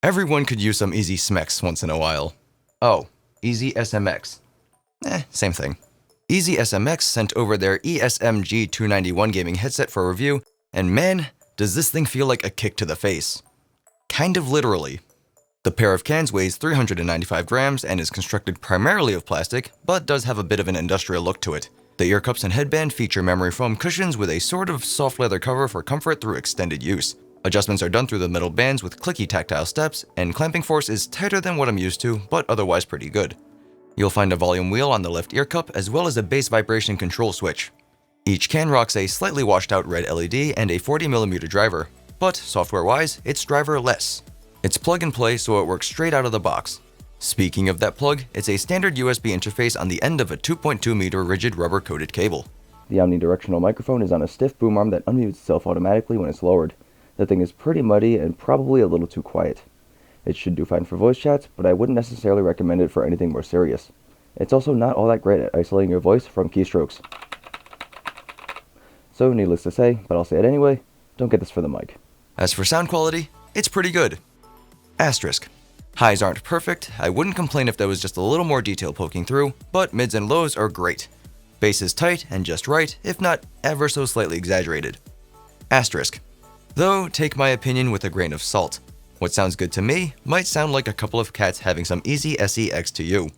Everyone could use some EasySMX once in a while. Oh, EasySMX. Same thing. EasySMX sent over their ESM-G291 gaming headset for review, and man, does this thing feel like a kick to the face. Kind of literally. The pair of cans weighs 395 grams and is constructed primarily of plastic, but does have a bit of an industrial look to it. The ear cups and headband feature memory foam cushions with a sort of soft leather cover for comfort through extended use. Adjustments are done through the metal bands with clicky tactile steps, and clamping force is tighter than what I'm used to, but otherwise pretty good. You'll find a volume wheel on the left ear cup as well as a bass vibration control switch. Each can rocks a slightly washed out red LED and a 40mm driver, but software-wise, it's driver-less. It's plug and play, so it works straight out of the box. Speaking of that plug, it's a standard USB interface on the end of a 2.2-meter rigid rubber-coated cable. The omnidirectional microphone is on a stiff boom arm that unmutes itself automatically when it's lowered. The thing is pretty muddy and probably a little too quiet. It should do fine for voice chats, but I wouldn't necessarily recommend it for anything more serious. It's also not all that great at isolating your voice from keystrokes. So needless to say, but I'll say it anyway, don't get this for the mic. As for sound quality, it's pretty good. Asterisk. Highs aren't perfect, I wouldn't complain if there was just a little more detail poking through, but mids and lows are great. Bass is tight and just right, if not ever so slightly exaggerated. Asterisk. Though, take my opinion with a grain of salt. What sounds good to me might sound like a couple of cats having some EasySMX to you.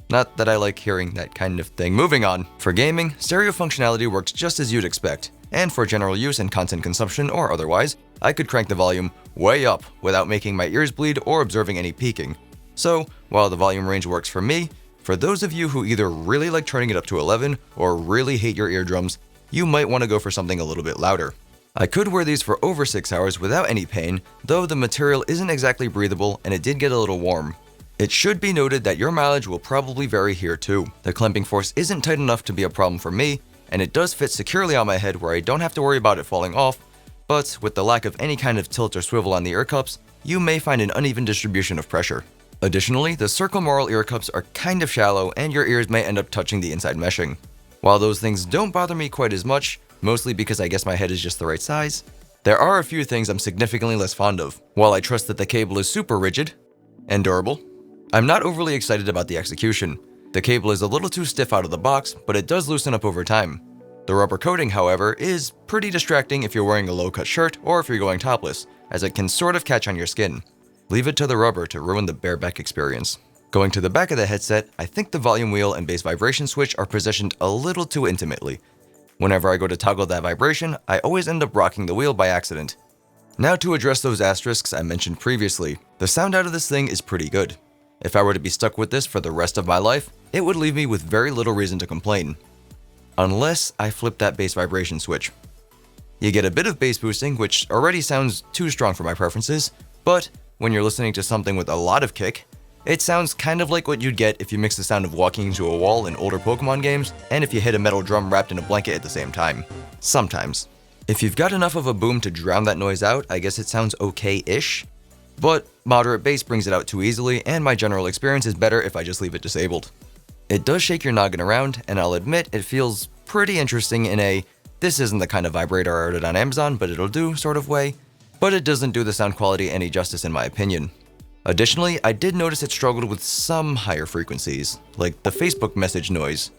Not that I like hearing that kind of thing. Moving on. For gaming, stereo functionality works just as you'd expect, and for general use and content consumption or otherwise, I could crank the volume way up without making my ears bleed or observing any peaking. So, while the volume range works for me, for those of you who either really like turning it up to 11 or really hate your eardrums, you might want to go for something a little bit louder. I could wear these for over 6 hours without any pain, though the material isn't exactly breathable and it did get a little warm. It should be noted that your mileage will probably vary here too. The clamping force isn't tight enough to be a problem for me, and it does fit securely on my head where I don't have to worry about it falling off, but with the lack of any kind of tilt or swivel on the ear cups, you may find an uneven distribution of pressure. Additionally, the Circle Moral ear cups are kind of shallow and your ears may end up touching the inside meshing. While those things don't bother me quite as much, mostly because I guess my head is just the right size, there are a few things I'm significantly less fond of. While I trust that the cable is super rigid and durable, I'm not overly excited about the execution. The cable is a little too stiff out of the box, but it does loosen up over time. The rubber coating, however, is pretty distracting if you're wearing a low-cut shirt or if you're going topless, as it can sort of catch on your skin. Leave it to the rubber to ruin the bareback experience. Going to the back of the headset, I think the volume wheel and bass vibration switch are positioned a little too intimately. Whenever I go to toggle that vibration, I always end up rocking the wheel by accident. Now to address those asterisks I mentioned previously, the sound out of this thing is pretty good. If I were to be stuck with this for the rest of my life, it would leave me with very little reason to complain. Unless I flip that bass vibration switch. You get a bit of bass boosting, which already sounds too strong for my preferences, but when you're listening to something with a lot of kick, it sounds kind of like what you'd get if you mix the sound of walking into a wall in older Pokemon games, and if you hit a metal drum wrapped in a blanket at the same time. Sometimes. If you've got enough of a boom to drown that noise out, I guess it sounds okay-ish. But moderate bass brings it out too easily, and my general experience is better if I just leave it disabled. It does shake your noggin around, and I'll admit it feels pretty interesting in a "this isn't the kind of vibrator I ordered on Amazon, but it'll do" sort of way, but it doesn't do the sound quality any justice in my opinion. Additionally, I did notice it struggled with some higher frequencies, like the Facebook message noise.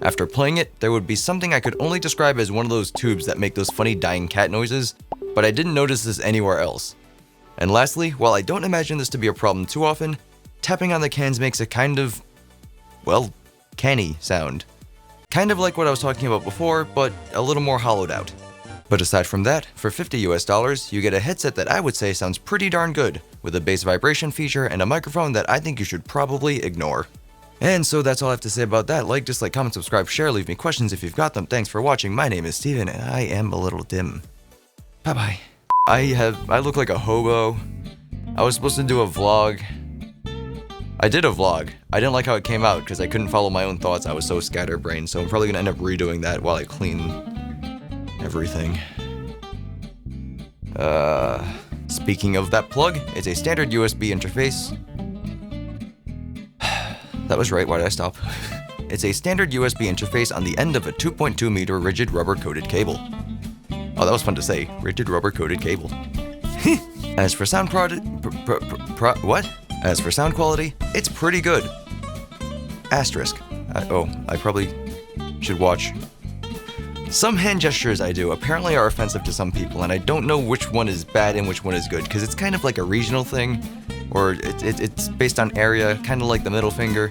After playing it, there would be something I could only describe as one of those tubes that make those funny dying cat noises, but I didn't notice this anywhere else. And lastly, while I don't imagine this to be a problem too often, tapping on the cans makes a kind of, well, canny sound. Kind of like what I was talking about before, but a little more hollowed out. But aside from that, for $50 US, you get a headset that I would say sounds pretty darn good, with a bass vibration feature and a microphone that I think you should probably ignore. And so that's all I have to say about that. Like, dislike, comment, subscribe, share, leave me questions if you've got them. Thanks for watching. My name is Steven, and I am ALittleDIMM. Bye-bye. I look like a hobo. I was supposed to do a vlog. I did a vlog. I didn't like how it came out because I couldn't follow my own thoughts. I was so scatterbrained, so I'm probably gonna end up redoing that while I clean everything. Speaking of that plug, it's a standard USB interface. That was right, why did I stop? It's a standard USB interface on the end of a 2.2 meter rigid rubber coated cable. Oh, that was fun to say. Rigid rubber coated cable. As for sound quality, What? As for sound quality, it's pretty good. Asterisk. I probably should watch. Some hand gestures I do apparently are offensive to some people, and I don't know which one is bad and which one is good, because it's kind of like a regional thing, or it's based on area, kind of like the middle finger.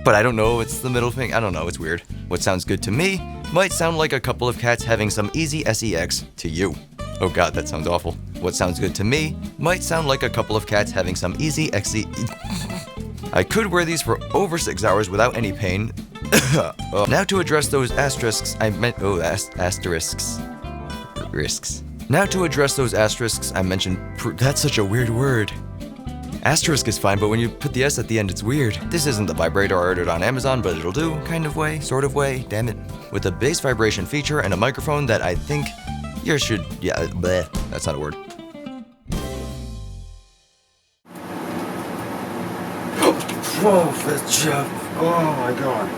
But I don't know, it's the middle finger, I don't know, it's weird. What sounds good to me might sound like a couple of cats having some EasySMX to you. Oh god, that sounds awful. What sounds good to me might sound like a couple of cats having some EasySMX. I could wear these for over 6 hours without any pain. Now to address those asterisks, asterisks. Risks. Now to address those asterisks I mentioned. That's such a weird word. Asterisk is fine, but when you put the S at the end, it's weird. This isn't the vibrator I ordered on Amazon, but it'll do, kind of way, sort of way, damn it. With a bass vibration feature and a microphone that I think you should, bleh, that's not a word. Whoa, that job. Oh my god.